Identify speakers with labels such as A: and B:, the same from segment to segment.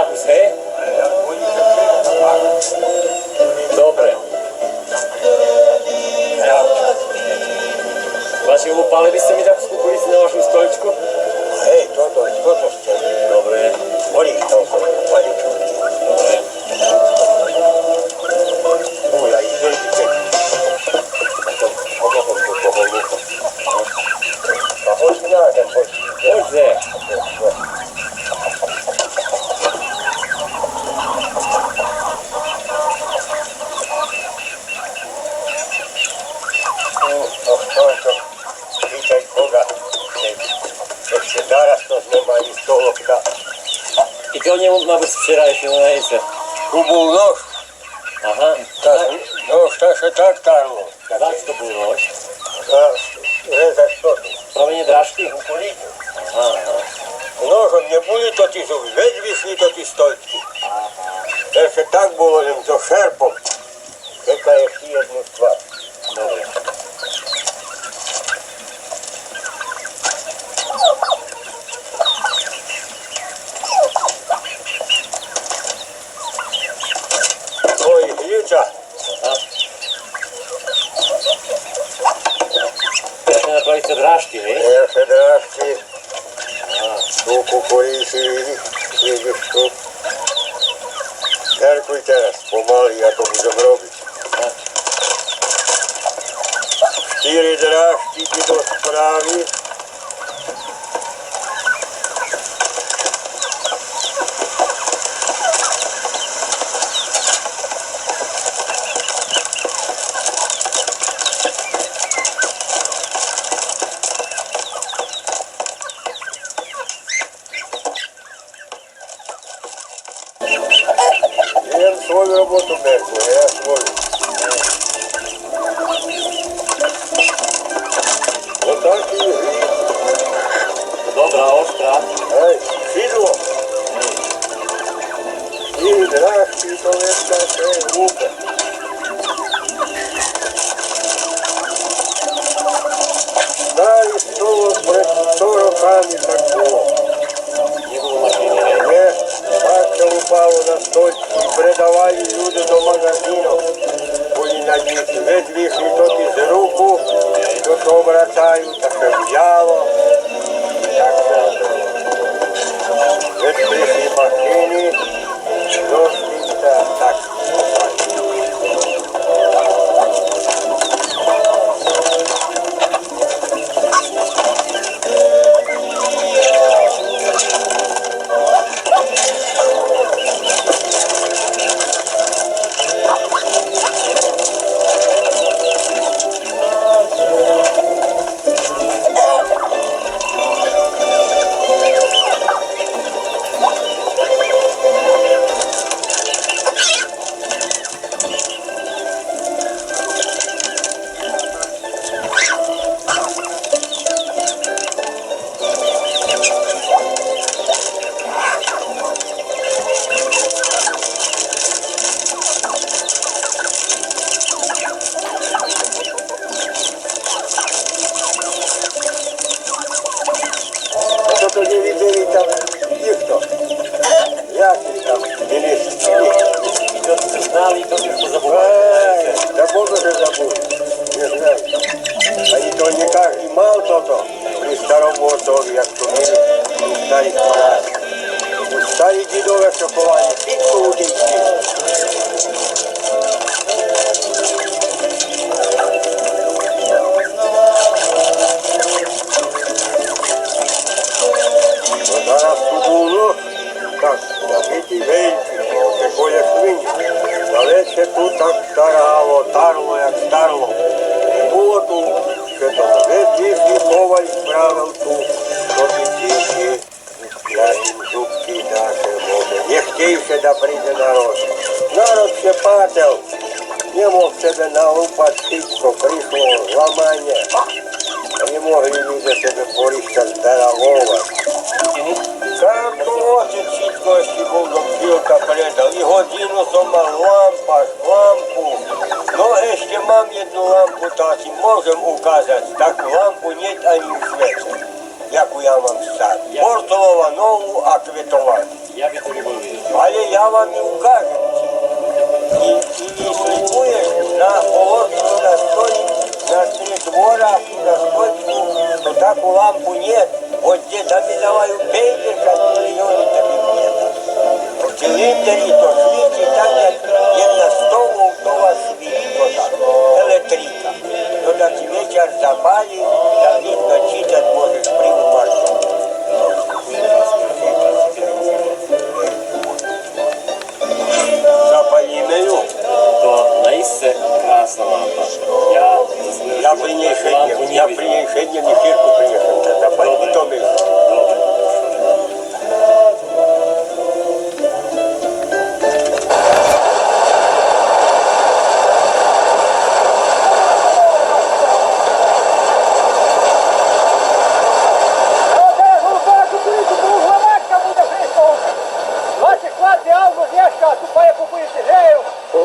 A: Markus, hej? Dobre. Vaši upali by ste mi takú kulici na vašom stoličku?
B: Hej, toto ste.
A: Dobre.
B: Oni ich tam upali.
A: Dobre.
B: Ja idem teď. Pomohol do toho luka. A hoď mi nájdem, hoď.
A: Poďte.
B: Vítaj Boga. Ešte zaraz to znova ani z toho okna.
A: I to nie má byť včerajšieho najice.
B: Tu bol nož.
A: Aha.
B: Nož, to sa tak tarlo.
A: Tak to bol nož.
B: Rezať toto.
A: Provenie drážky?
B: Kukulíku.
A: Aha.
B: Nožom neboli to tí zuby, veď vyšli to tí stoličky. Ešte tak bolo len so šerpom. Čekaj ešte jednu stvar.
A: Dobre.
B: Oj, Hilča.
A: Aha. Ešte napravíte drážky, hej?
B: Ešte drážky.
A: Aha.
B: Tu kukulíci, vidíš tu. Terkuj teraz, pomaly, ja to budem robiť.
A: Aha.
B: 4 drážky ti do správy. Jem svoju robotu, Merko, ja svoju. No taký je.
A: Dobrá, ostrá.
B: Hej, šidlo. 4 drážky, to jedna, to je hlúpe. Stáli stôl pred 100 rokami, tak bolo.
A: Nebolo mašiny, hej?
B: Nie, tak sa upalo na stoličky, predávajú ľudia do magazínov. Boli na nich, veď vyšli to tí z ruku, to to obracajú, tak sa vzalo. Tak sa to. Veď prišli mašiny, došli sa, tak. To nie widzieli tam nikto. Jak tam mieli
A: I to znali, to już to zabúvali.
B: Zabudli, že zabudli. Nie znali. Ani to nie každý mal toto. Pri starom Mortovi, jak to mieli pri starých kamarádov. Už starí didové šokovali, všetko udičili. No zaraz tu bol nož, tak zabitý veľký, že bole svini. Ale ešte tu tak staralo, tarlo, jak starlo. Bolo tu, že to vedli, chovali práve tu, do tí tíši, ja im zubky dáte môže. Nechtějše da príde národ. Národ se pátel, nemohol sebe nalúpať všetko, prišlo zlamanie. Nemohli ľudia sebe polišťať zdara volovať. Tak to otec všetko ešte bol do chvíľka predal. I hodinu som mal lampu. No ešte mám jednu lampu, tak si môžem ukázať. Takú lampu nie ani v svete. Jakú ja mám stáť. Portolova novú a kvetovanú.
A: Ja by to nebol vidieť.
B: A я вам і укажу. І слідкуєш на холодну настойку, на двора, на стойку, то таку лампу нет. Вот где доминоваю бейте, как миллионы табикнета. В цилиндері то світі, там як є на столу, то вас світі, то так. Електрика. То так вечір запалив, там видно читать можеш прямо маршрут. Запаліною.
A: То наїсться красна лампа.
B: Я при ней шеднем эфирку принесу. Запалить. И то мы.
A: Добре.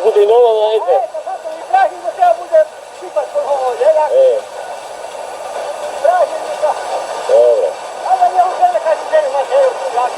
A: Буде нова, знаєте? Добре.
C: Але я вже не кажу, де я